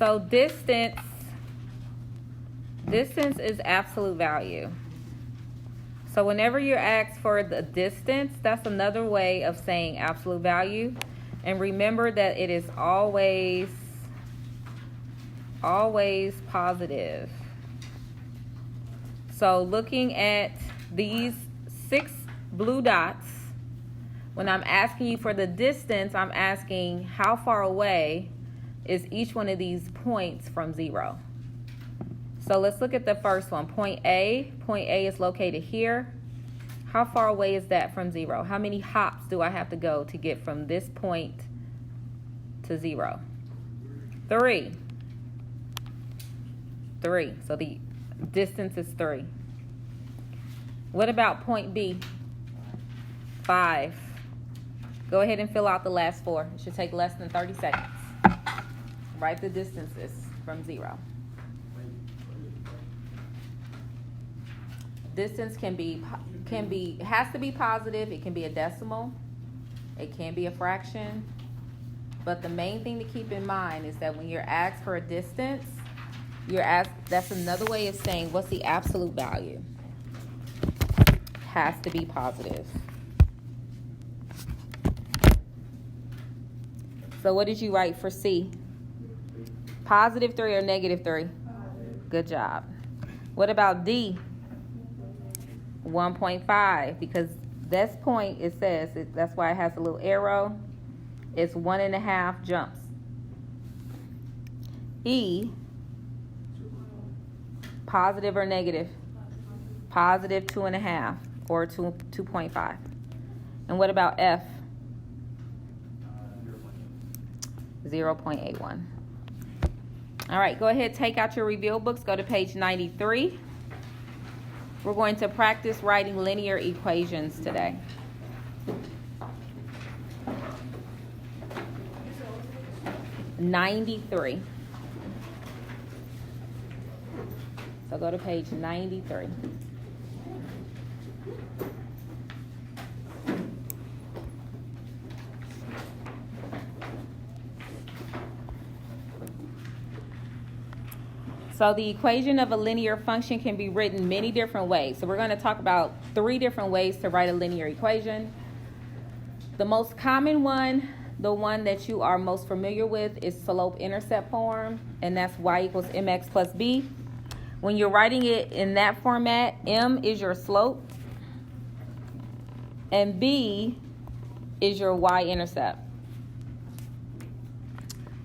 So distance is absolute value. So whenever you're asked for the distance, that's another way of saying absolute value. And remember that it is always positive. So looking at these 6 blue dots, when I'm asking you for the distance, I'm asking how far away is each one of these points from 0. So let's look at the first one, point A. Point A is located here. How far away is that from 0? How many hops do I have to go to get from this point to 0? 3. 3. So the distance is 3. What about point B? 5. Go ahead and fill out the last 4. It should take less than 30 seconds. Write the distances from 0. Distance has to be positive. It can be a decimal. It can be a fraction. But the main thing to keep in mind is that when you're asked for a distance, that's another way of saying what's the absolute value. Has to be positive. So what did you write for C? Positive 3 or negative 3? Good job. What about D? 1.5, because this point, it says, that's why it has a little arrow. It's 1.5 jumps. E, positive or negative? Positive 2.5 or 2.5. And what about F? 0.81. All right, go ahead, take out your review books, go to page 93. We're going to practice writing linear equations today. '93. So go to page 93. So the equation of a linear function can be written many different ways. So we're going to talk about 3 different ways to write a linear equation. The most common one, the one that you are most familiar with, is slope-intercept form, and that's y equals mx plus b. When you're writing it in that format, m is your slope, and b is your y-intercept.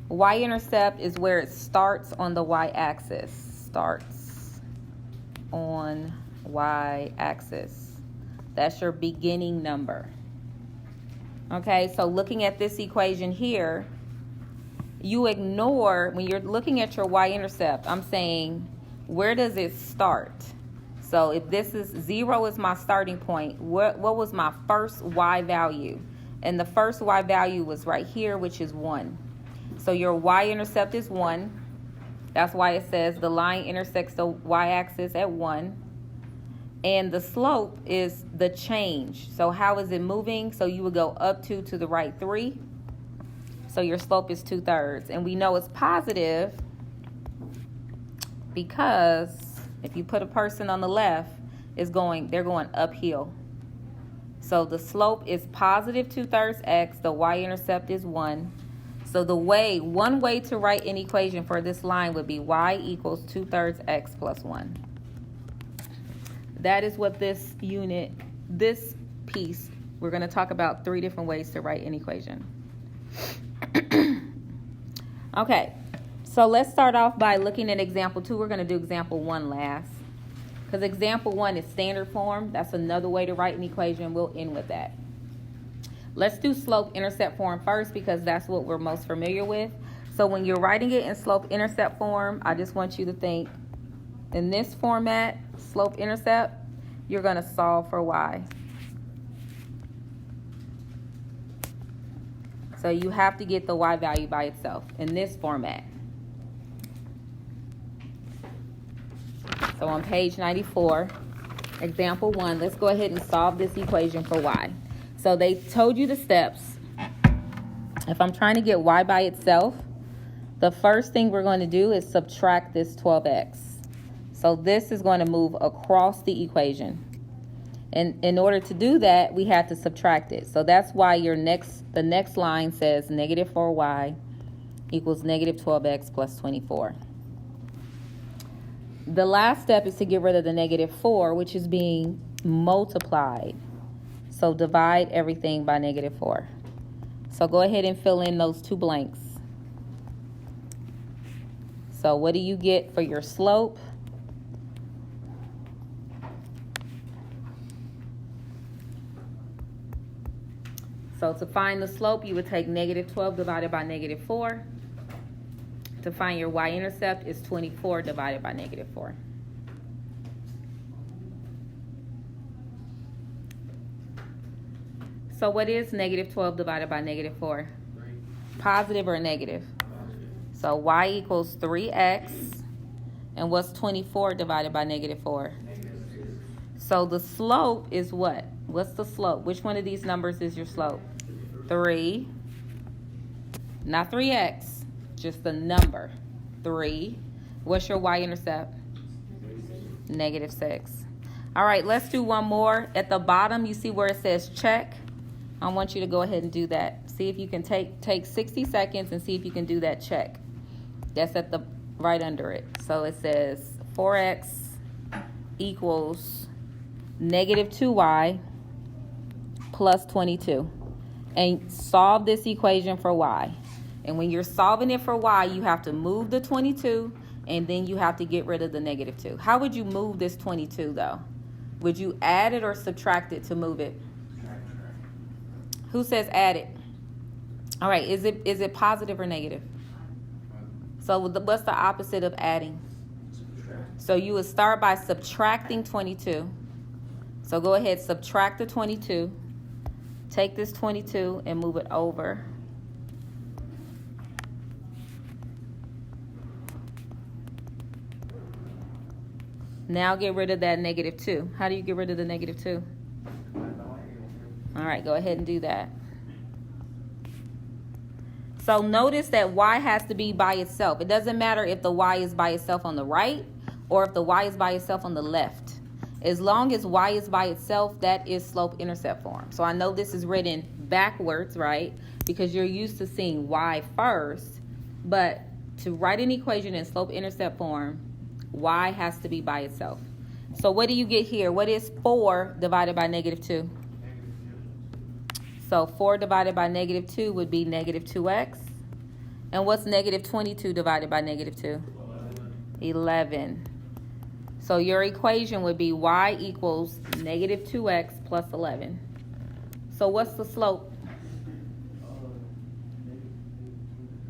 Y-intercept is where it starts on the y-axis. Starts on y-axis. That's your beginning number. Okay, so looking at this equation here, you ignore, when you're looking at your y-intercept, I'm saying, where does it start? So if this is 0 is my starting point, what was my first y value? And the first y value was right here, which is 1. So your y-intercept is 1. That's why it says the line intersects the y-axis at 1. And the slope is the change. So how is it moving? So you would go up to the right 3. So your slope is 2/3. And we know it's positive because if you put a person on the left, they're going uphill. So the slope is positive 2/3 x. The y-intercept is 1. So one way to write an equation for this line would be y equals 2/3 x plus 1. That is what this piece, we're going to talk about 3 different ways to write an equation. Okay, so let's start off by looking at example 2. We're going to do example 1 last, because example 1 is standard form. That's another way to write an equation. We'll end with that. Let's do slope-intercept form first, because that's what we're most familiar with. So when you're writing it in slope-intercept form, I just want you to think, in this format, slope-intercept, you're going to solve for y. So you have to get the y value by itself in this format. So on page 94, example 1, let's go ahead and solve this equation for y. So they told you the steps. If I'm trying to get y by itself, The first thing we're going to do is subtract this 12x. So this is going to move across the equation. And in order to do that, we had to subtract it. So that's why the next line says negative 4y equals negative 12x plus 24. The last step is to get rid of the negative 4, which is being multiplied. So divide everything by negative 4. So go ahead and fill in those two blanks. So what do you get for your slope? So to find the slope, you would take negative 12 divided by negative 4. To find your y-intercept is 24 divided by negative 4. So what is negative 12 divided by negative 4? Positive or negative? So y equals 3x. And what's 24 divided by negative 4? So the slope is what? What's the slope? Which one of these numbers is your slope? 3. Not 3x. Just the number. 3. What's your y-intercept? Negative 6. All right, let's do one more. At the bottom, you see where it says check. I want you to go ahead and do that. See if you can take 60 seconds and see if you can do that check. That's at the right under it. So it says 4x equals negative 2y plus 22. And solve this equation for y. And when you're solving it for y, you have to move the 22, and then you have to get rid of the negative 2. How would you move this 22, though? Would you add it or subtract it to move it? Who says add it? All right, is it positive or negative? So what's the opposite of adding? So you would start by subtracting 22. So go ahead, subtract the 22. Take this 22 and move it over. Now get rid of that negative 2. How do you get rid of the negative 2? All right, go ahead and do that. So notice that y has to be by itself. It doesn't matter if the y is by itself on the right or if the y is by itself on the left. As long as y is by itself, that is slope-intercept form. So I know this is written backwards, right? Because you're used to seeing y first. But to write an equation in slope-intercept form, y has to be by itself. So what do you get here? What is 4 divided by negative 2? So 4 divided by negative 2 would be negative 2x. And what's negative 22 divided by negative 2? 11. So your equation would be y equals negative 2x plus 11. So what's the slope?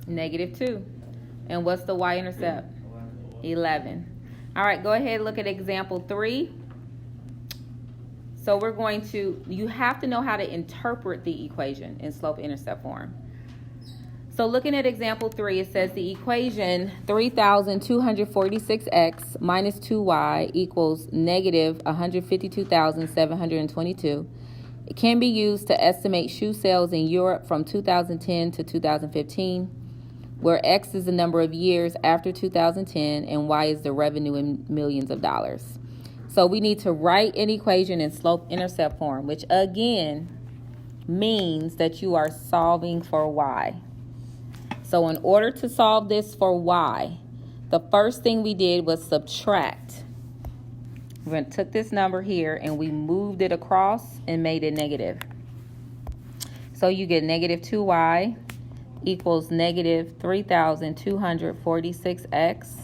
Negative 2. And what's the y-intercept? 11. All right, go ahead and look at example 3. So you have to know how to interpret the equation in slope-intercept form. So looking at example 3, it says the equation 3,246x minus 2y equals negative 152,722. It can be used to estimate shoe sales in Europe from 2010 to 2015, where X is the number of years after 2010 and Y is the revenue in millions of dollars. So we need to write an equation in slope-intercept form, which again means that you are solving for Y. So in order to solve this for y, the first thing we did was subtract. We're going to took this number here and we moved it across and made it negative. So you get negative 2y equals negative 3,246x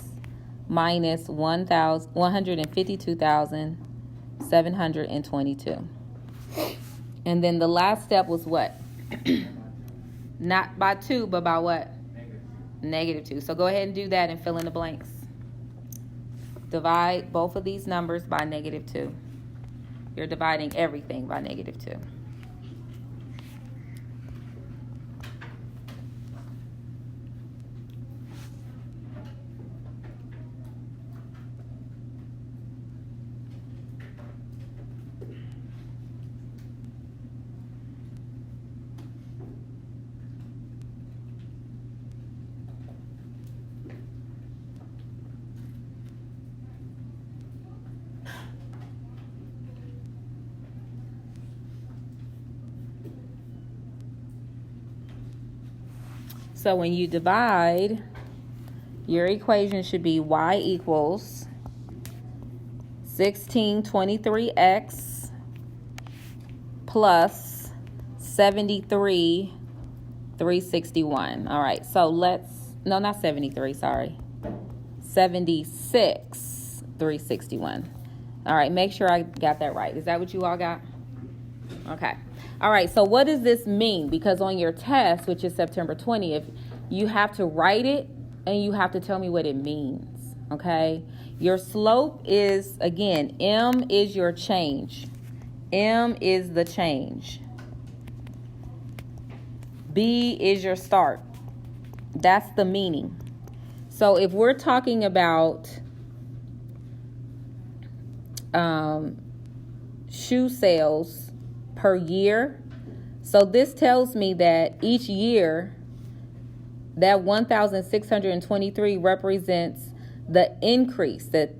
minus 152,722. And then the last step was what? Not by 2, but by what? Negative 2. So go ahead and do that and fill in the blanks. Divide both of these numbers by negative 2. You're dividing everything by negative 2. So when you divide, your equation should be y equals 1623x plus 73,361. All right, so no, not 73, sorry. 76,361. All right, make sure I got that right. Is that what you all got? Okay. All right, so what does this mean? Because on your test, which is September 20th, you have to write it and you have to tell me what it means, okay? Your slope is, again, M is your change. M is the change. B is your start. That's the meaning. So if we're talking about shoe sales per year, so this tells me that each year that 1,623 represents the increase that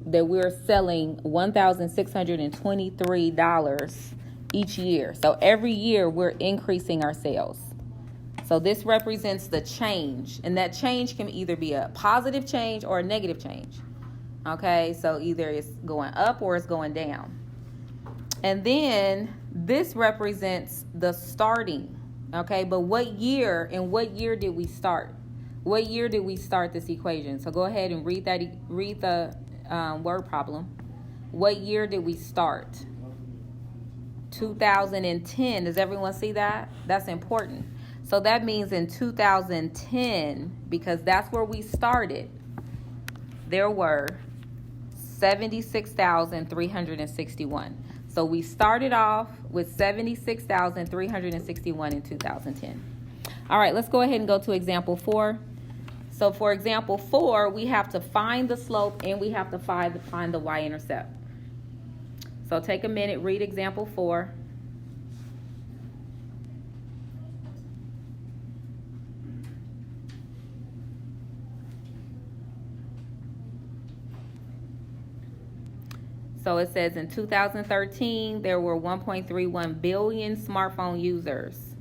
we're selling $1,623 each year. So every year we're increasing our sales. So this represents the change, and that change can either be a positive change or a negative change. Okay, so either it's going up or it's going down. And then this represents the starting. Okay, but what year did we start? What year did we start this equation? So go ahead and read the word problem. What year did we start? 2010. Does everyone see that? That's important. So that means in 2010, because that's where we started, there were 76,361. So we started off with 76,361 in 2010. All right, let's go ahead and go to example 4. So for example 4, we have to find the slope and we have to find the y-intercept. So take a minute, read example 4. So it says in 2013, there were 1.31 billion smartphone users.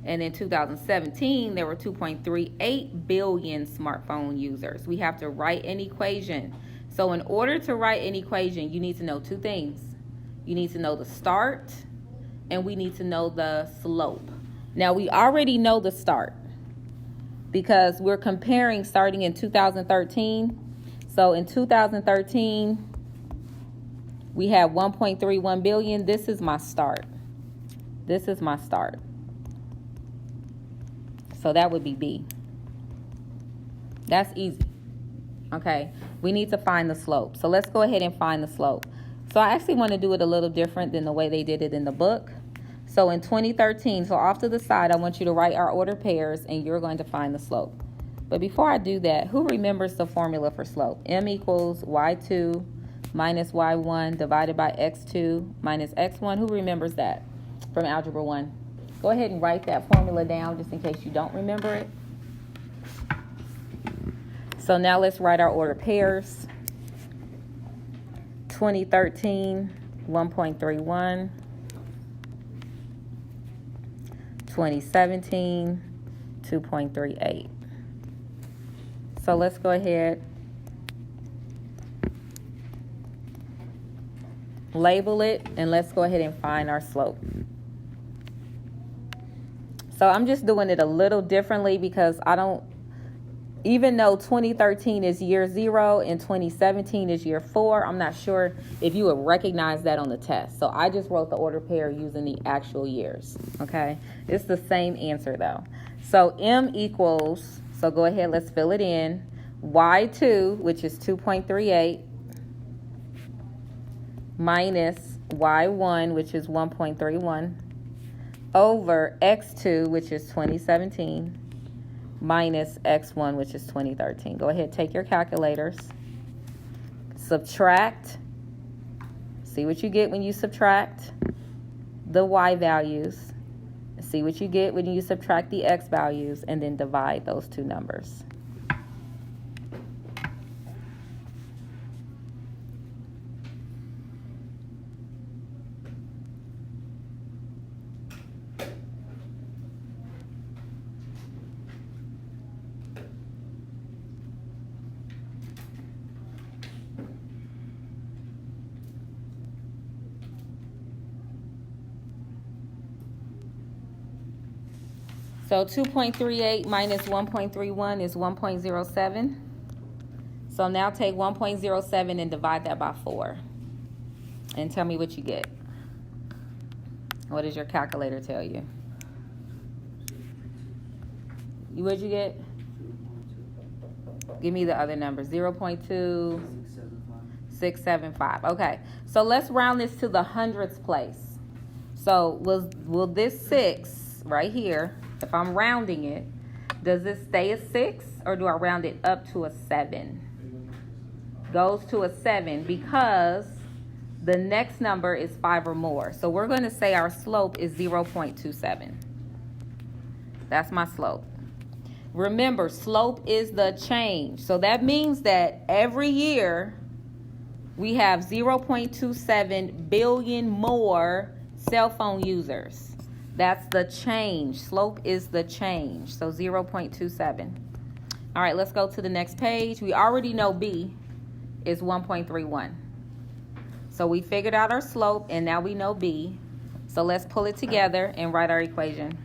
And in 2017, there were 2.38 billion smartphone users. We have to write an equation. So in order to write an equation, you need to know two things. You need to know the start, and we need to know the slope. Now, we already know the start because we're comparing starting in 2013. So in 2013, we have 1.31 billion. This is my start. This is my start. So that would be B. That's easy. Okay, we need to find the slope. So let's go ahead and find the slope. So I actually want to do it a little different than the way they did it in the book. So in 2013, so off to the side, I want you to write our ordered pairs and you're going to find the slope. But before I do that, who remembers the formula for slope? M equals y2 minus y1 divided by x2 minus x1. Who remembers that from Algebra 1? Go ahead and write that formula down just in case you don't remember it. So now let's write our ordered pairs. 2013, 1.31. 2017, 2.38. So let's go ahead, label it, and let's go ahead and find our slope. So I'm just doing it a little differently because even though 2013 is year 0 and 2017 is year 4, I'm not sure if you would recognize that on the test. So I just wrote the order pair using the actual years, okay? It's the same answer though. So M equals, so go ahead, let's fill it in, Y2, which is 2.38, minus Y1, which is 1.31, over X2, which is 2017, minus X1, which is 2013. Go ahead, take your calculators. Subtract. See what you get when you subtract the Y values. See what you get when you subtract the X values, and then divide those two numbers. So 2.38 minus 1.31 is 1.07. So now take 1.07 and divide that by 4. And tell me what you get. What does your calculator tell you? What'd you get? Give me the other number. 0.2675. Okay. So let's round this to the hundredths place. So will this 6 right here, if I'm rounding it, does this stay a 6 or do I round it up to a 7? Goes to a 7 because the next number is 5 or more. So we're going to say our slope is 0.27. That's my slope. Remember, slope is the change. So that means that every year we have 0.27 billion more cell phone users. That's the change. Slope is the change. So 0.27. All right, let's go to the next page. We already know B is 1.31. So we figured out our slope, and now we know B. So let's pull it together and write our equation.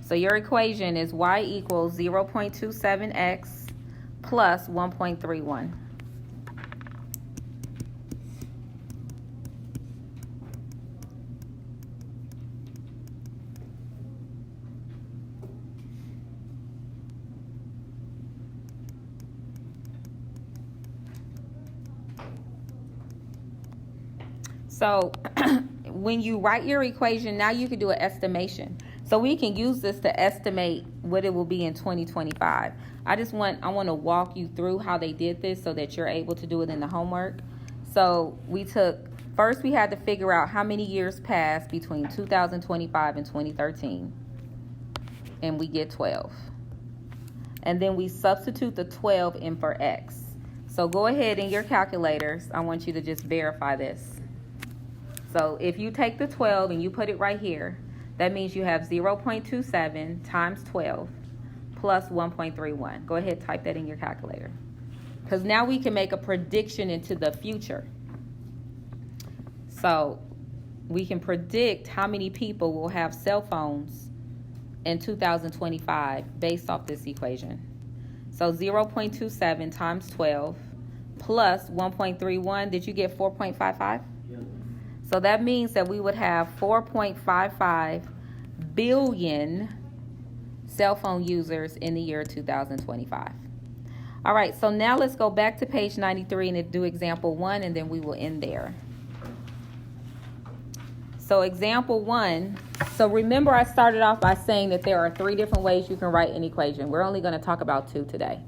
So your equation is y equals 0.27x plus 1.31. So when you write your equation, now you can do an estimation. So we can use this to estimate what it will be in 2025. I want to walk you through how they did this so that you're able to do it in the homework. So first we had to figure out how many years passed between 2025 and 2013. And we get 12. And then we substitute the 12 in for x. So go ahead in your calculators. I want you to just verify this. So if you take the 12 and you put it right here, that means you have 0.27 times 12 plus 1.31. Go ahead, type that in your calculator. Because now we can make a prediction into the future. So we can predict how many people will have cell phones in 2025 based off this equation. So 0.27 times 12 plus 1.31. Did you get 4.55? So that means that we would have 4.55 billion cell phone users in the year 2025. All right, so now let's go back to page 93 and do example 1, and then we will end there. So example 1, so remember I started off by saying that there are 3 different ways you can write an equation. We're only going to talk about 2 today.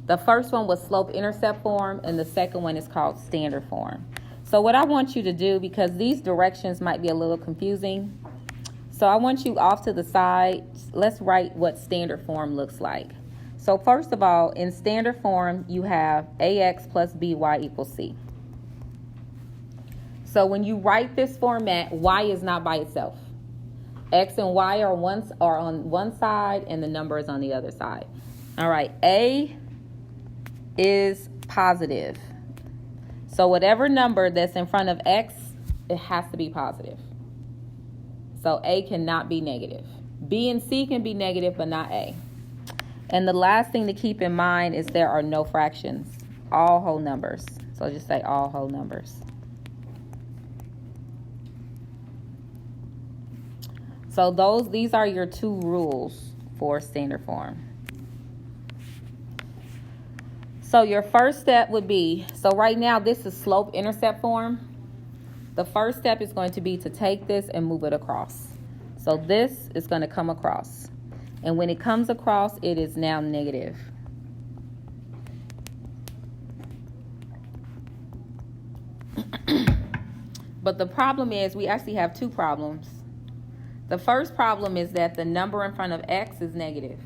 The first one was slope-intercept form, and the second one is called standard form. So what I want you to do, because these directions might be a little confusing, so I want you off to the side. Let's write what standard form looks like. So first of all, in standard form, you have ax plus by equals c. So when you write this format, y is not by itself. X and y are on one side, and the number is on the other side. All right, a is positive. So whatever number that's in front of x, it has to be positive. So a cannot be negative. B and C can be negative, but not a. And the last thing to keep in mind is there are no fractions, all whole numbers. So just say all whole numbers. So these are your 2 rules for standard form. So your first step would be, so right now this is slope-intercept form. The first step is going to be to take this and move it across. So this is going to come across. And when it comes across, it is now negative. But the problem is we actually have 2 problems. The first problem is that the number in front of x is negative.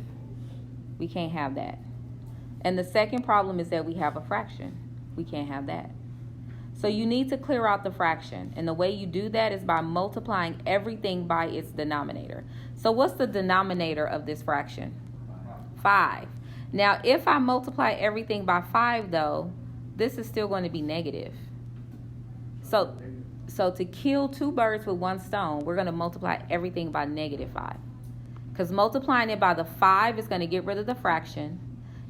We can't have that. And the second problem is that we have a fraction. We can't have that. So you need to clear out the fraction. And the way you do that is by multiplying everything by its denominator. So what's the denominator of this fraction? 5. Now, if I multiply everything by 5, though, this is still going to be negative. So to kill 2 birds with 1 stone, we're going to multiply everything by -5. Because multiplying it by the 5 is going to get rid of the fraction,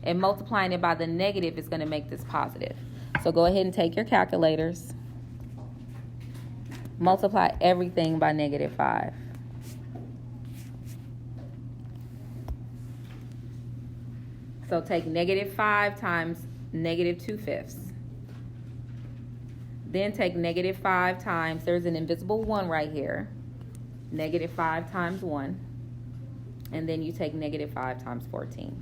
and multiplying it by the negative is going to make this positive. So go ahead and take your calculators. Multiply everything by -5. So take -5 times -2/5. Then take -5 times, there's an invisible 1 right here. -5 times 1. And then you take -5 times 14.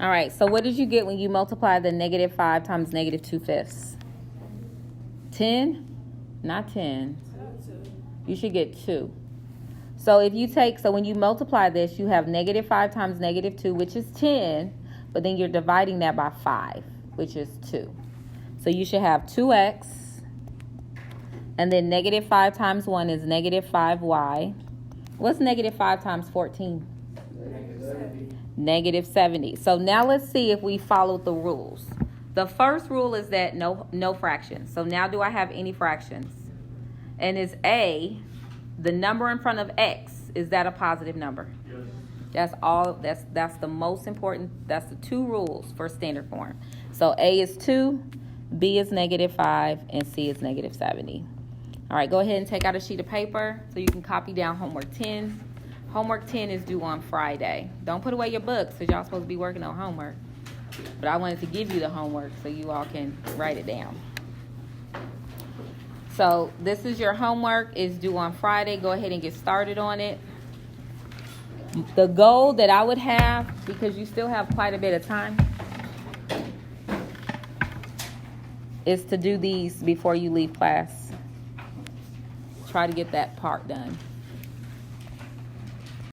All right, so what did you get when you multiply the -5 times -2/5? 10? Not 10. You should get 2. So if you take, so when you multiply this, you have -5 times -2, which is 10, but then you're dividing that by 5, which is 2. So you should have 2x, and then -5 times 1 is -5y. What's -5 times 14? -70. So now let's see if we followed the rules. The first rule is that no fractions. So now do I have any fractions? And is A, the number in front of x, is that a positive number? Yes. That's all. That's the most important. That's the 2 rules for standard form. So A is 2, B is -5, and C is -70. All right, go ahead and take out a sheet of paper so you can copy down homework 10. Homework 10 is due on Friday. Don't put away your books because y'all supposed to be working on homework. But I wanted to give you the homework so you all can write it down. So this is your homework. It's due on Friday. Go ahead and get started on it. The goal that I would have, because you still have quite a bit of time, is to do these before you leave class. Try to get that part done.